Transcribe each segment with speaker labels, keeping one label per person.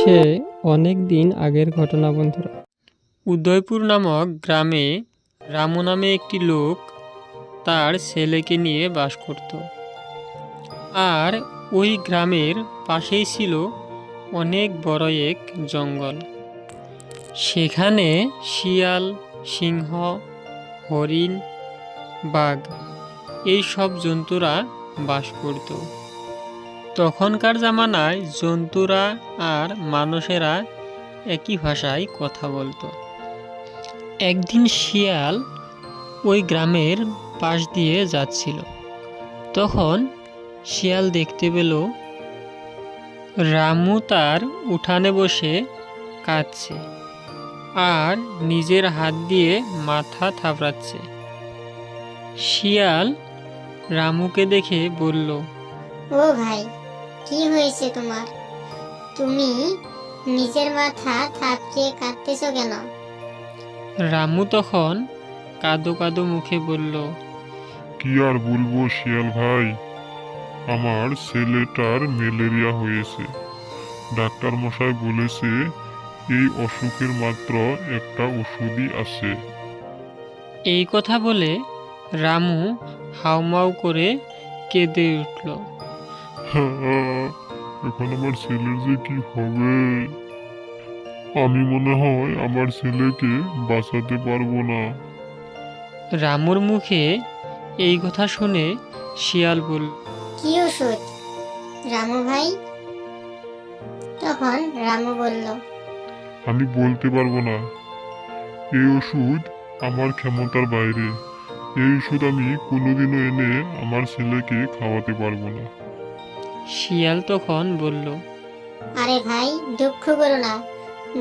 Speaker 1: সে অনেক দিন আগের ঘটনা বন্ধুরা।
Speaker 2: উদয়পুর নামক গ্রামে রামু নামে একটি লোক তার ছেলেকে নিয়ে বাস করত। আর ওই গ্রামের পাশেই ছিল অনেক বড় এক জঙ্গল। সেখানে শিয়াল, সিংহ, হরিণ, বাঘ এই সব জন্তুরা বাস করত। তখনকার জামানায় জন্তুরা আর মানুষেরা একই ভাষায় কথা বলতো। একদিন শিয়াল ওই গ্রামের পাশ দিয়ে যাচ্ছিল। তখন শিয়াল দেখতে পেল রামু তার উঠানে বসে কাঁদছে আর নিজের হাত দিয়ে মাথা থাপড়াচ্ছে। শিয়াল রামুকে দেখে বলল,
Speaker 3: ও ভাই, কি হয়েছে তোমার? তুমি নিজের মাথা থাপড়িয়ে কাঁদতেছো কেন?
Speaker 2: রামু তখন কাঁদো কাঁদো মুখে বলল,
Speaker 4: কি আর বলবো শিয়াল ভাই, আমার ছেলেটার ম্যালেরিয়া হয়েছে। ডাক্তার মশাই বলেছে এই অসুখের মাত্র একটা ওষুধই আছে।
Speaker 2: এই কথা বলে রামু হাউমাউ করে কেঁদে উঠল।
Speaker 4: এখন আমার ছেলের যে কি হবে, আমি মনে হয় আমার ছেলেকে বাঁচাতে পারবো না।
Speaker 2: রামুর মুখে এই কথা শুনে শিয়াল বলল,
Speaker 3: কি ওষুধ রামু ভাই? তখন রামু বলল,
Speaker 4: আমি বলতে পারবো না, এই ওষুধ আমার ক্ষমতার বাইরে। এই ওষুধ আমি কোনোদিনও এনে আমার ছেলেকে খাওয়াতে পারবো না।
Speaker 2: শিয়াল তখন বলল,
Speaker 3: আরে ভাই, দুঃখ করো না,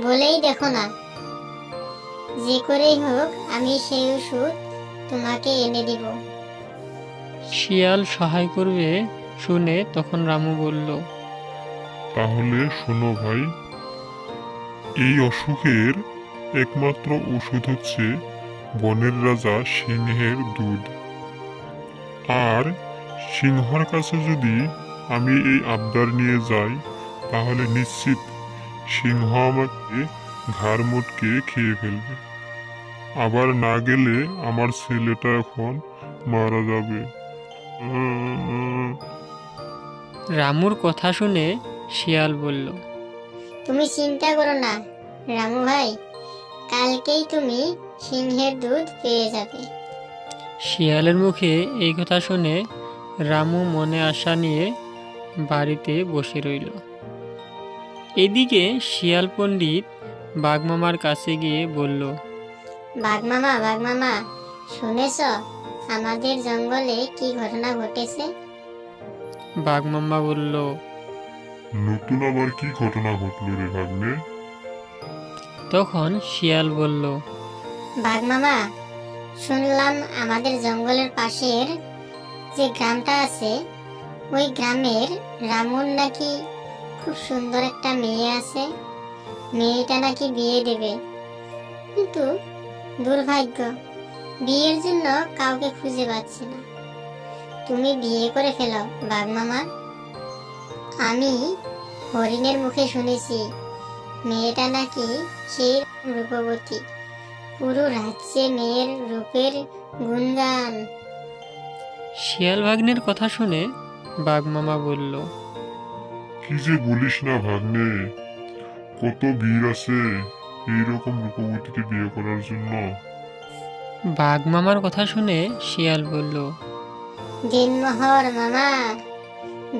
Speaker 3: বলেই দেখো না, যে করেই হোক আমি সেই ওষুধ তোমাকে এনে দিব।
Speaker 2: শিয়াল সহায় করবে শুনে তখন রামু বলল,
Speaker 4: তাহলে শোনো ভাই, এই অসুখের একমাত্র ওষুধ হচ্ছে বনের রাজা সিংহের দুধ। আর সিংহর কাছে যদি আমি এই আবদার নিয়ে যাই, তাহলে নিশ্চিত সিংহ আমাকে ঘাড় মোটকে খেয়ে ফেলবে। আবার না গেলে আমার ছেলেটা এখন মারা যাবে।
Speaker 2: রামুর কথা শুনে শিয়াল বলল,
Speaker 3: তুমি চিন্তা করো না রামু ভাই, কালকেই তুমি সিংহের দুধ পেয়ে যাবে।
Speaker 2: শিয়ালের মুখে এই কথা শুনে রামু মনে আশা নিয়ে বাড়িতে বসে রইল। এদিকে শিয়াল পণ্ডিত বাঘমামার কাছে গিয়ে বলল,
Speaker 3: বাঘ মামা, শুনেছ আমাদের জঙ্গলে কি ঘটনা ঘটেছে?
Speaker 2: বাঘমামা বলল,
Speaker 4: নতুন আবার কি ঘটনা ঘটলো রে ভাগ্নে?
Speaker 2: তখন শিয়াল বলল,
Speaker 3: বাঘ মামা, শুনলাম আমাদের জঙ্গলের পাশের যে গ্রামটা আছে, ওই গ্রামের রামুর নাকি খুব সুন্দর একটা মেয়ে আছে। মেয়েটা নাকি বিয়ে দেবে, কিন্তু দুর্ভাগ্য, বিয়ের জন্য কাউকে খুঁজে পাচ্ছি না। তুমি বিয়ে করে ফেলো বাঘ মামা। আমি হরিণের মুখে শুনেছি মেয়েটা নাকি সেই রূপবতী, পুরো রাজ্যে মেয়ের রূপের গুণগান।
Speaker 2: শিয়াল ভাগ্নের কথা শুনে বাঘমামা বলল,
Speaker 4: কি যে বলিস না ভাগ্নে, কত বীর আছে এইরকম রূপবতীকে বিয়ে করার জন্য।
Speaker 2: বাঘমামার কথা শুনে শিয়াল বলল,
Speaker 3: দিনমোহর মামা,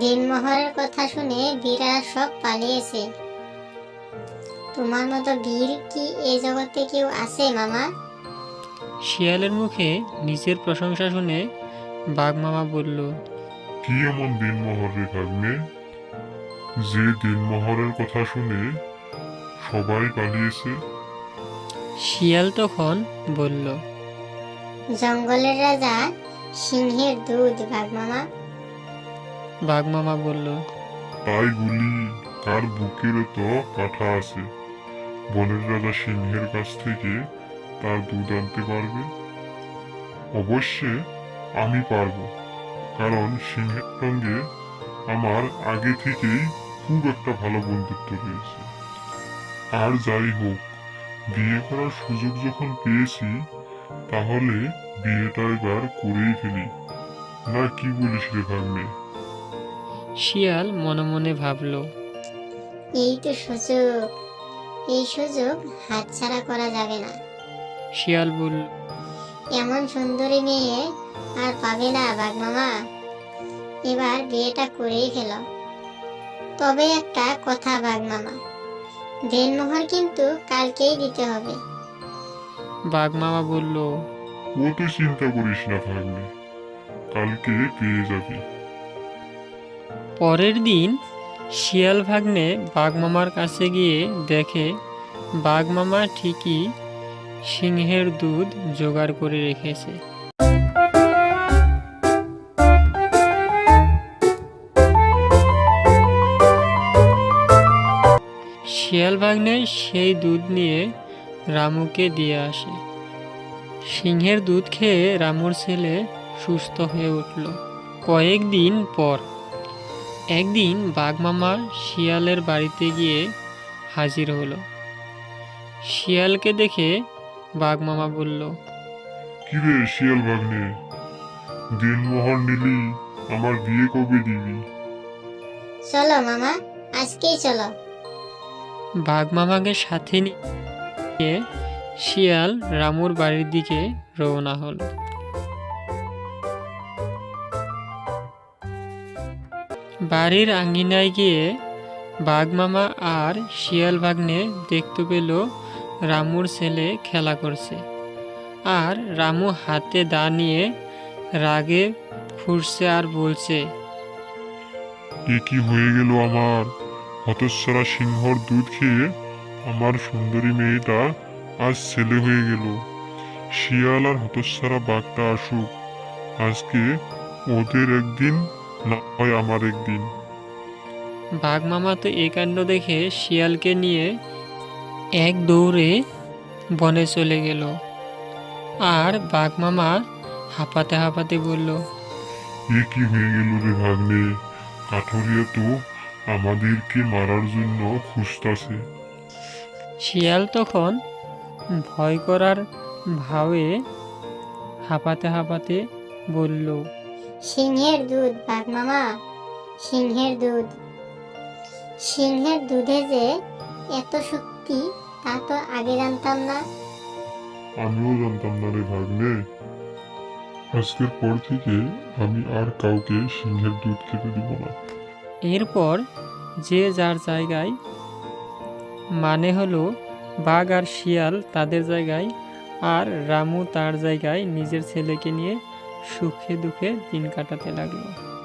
Speaker 3: দিনমোহরের কথা শুনে বীরা সব পালিয়েছে। তোমার মতো বীর কি এই জগতে কেউ আছে মামা?
Speaker 2: শিয়ালের মুখে নিজের প্রশংসা শুনে বাঘমামা বলল,
Speaker 4: কি এমন দিনমোহর রে ভাগ্নে, যে দিনমোহরের কথা শুনে সবাই পালিয়েছে?
Speaker 2: শিয়াল তখন বলল,
Speaker 3: জঙ্গলের রাজা সিংহের দুধ বাঘ মামা।
Speaker 2: বাঘমামা বলল,
Speaker 4: তাই বলি, কার বুকের তো পাঠা আছে, বনের রাজা সিংহের কাছ থেকে তার দুধ আনতে পারবে? অবশ্যই আমি পারবো, কারণ সিংহের সঙ্গে আমার আগে থেকেই খুব একটা ভালো বন্ধুত্ব রয়েছে। আর যাই হোক, বিয়ে করার সুযোগ যখন পেয়েছি তাহলে বিয়েটা এবার করেই ফেলি, না কি বলিস রে ভাগ্নে?
Speaker 2: শিয়াল মনে মনে ভাবল।
Speaker 3: এই তো সুযোগ, এই সুযোগ হাতছাড়া করা যাবে না।
Speaker 2: শিয়াল বলল,
Speaker 3: এমন সুন্দরী মেয়ে আর পাবে না বাঘ মামা, এবার বিয়েটা করেই ফেল। তবে একটা কথা বাঘ মামা, দেনমোহর কিন্তু কালকেই দিতে হবে।
Speaker 2: বাঘ মামা বলল,
Speaker 4: ও তুই চিন্তা করিস না ভাগ্নে, কালকে পেয়ে যাবি।
Speaker 2: পরের দিন শিয়াল ভাগ্নে বাঘ মামার কাছে গিয়ে দেখে বাঘ মামা ঠিকই সিংহের দুধ জোগাড় করে রেখেছে। শিয়াল ভাগ্নে সেই দুধ নিয়ে রামুকে দিয়ে আসে। সিংহের দুধ খেয়ে রামুর ছেলে সুস্থ হয়ে উঠল। কয়েকদিন পর একদিন বাঘ মামা শিয়ালের বাড়িতে গিয়ে হাজির হলো। শিয়ালকে দেখে বাঘ মামা বলল,
Speaker 4: কিরে শিয়াল ভাগ্নে, দিনমোহর নিলি, আমার বিয়ে কবে দিবি?
Speaker 3: চলো মামা, আজকেই চলো।
Speaker 2: বাঘ মামাকে সাথে নিয়ে শিয়াল রামুর বাড়ির দিকে রওনা হলো। বাড়ির আঙ্গিনায় গিয়ে বাঘ মামা আর শিয়াল ভাগ্নে দেখতে পেল রামুর ছেলে খেলা করছে, আর রামু হাতে দা নিয়ে রাগে ফুঁসছে আর বলছে,
Speaker 4: এ কি হয়ে গেল আমার? হতচ্ছাড়া সিংহর দুধ খেয়ে আমার সুন্দরী মেয়েটা আজ ছেলে হয়ে গেল। শিয়াল আর হতচ্ছাড়া বাঘটা আসুক, আজকে ওদের একদিন, না হয় আমার একদিন।
Speaker 2: বাঘ মামা তো এই কাণ্ড দেখে শিয়ালকে নিয়ে এক দৌড়ে বনে চলে গেল। আর বাঘ মামা হাঁপাতে হাঁপাতে বলল,
Speaker 4: এ কি হয়ে গেল রে ভাগ্নে, কাঠুরিয়া তো আমাদেরকে মারার জন্য খুঁজতাছে।
Speaker 2: শিয়াল তখন ভয় করার ভাবে হাঁপাতে হাঁপাতে বলল,
Speaker 3: সিংহের দুধ বাঘ মামা, সিংহের দুধ। সিংহের দুধে যে এত শক্তি তা তো আগে জানতাম না।
Speaker 4: আমিও জানতাম না রে ভাগ্নে, আজকের পর থেকে আমি আর কাউকে সিংহের দুধ খেতে দিব না।
Speaker 2: এরপর যে যার জায়গায়, মানে হলো বাঘ আর শিয়াল তাদের জায়গায়, আর রামু তার জায়গায় নিজের ছেলেকে নিয়ে সুখে দুঃখে দিন কাটাতে লাগলো।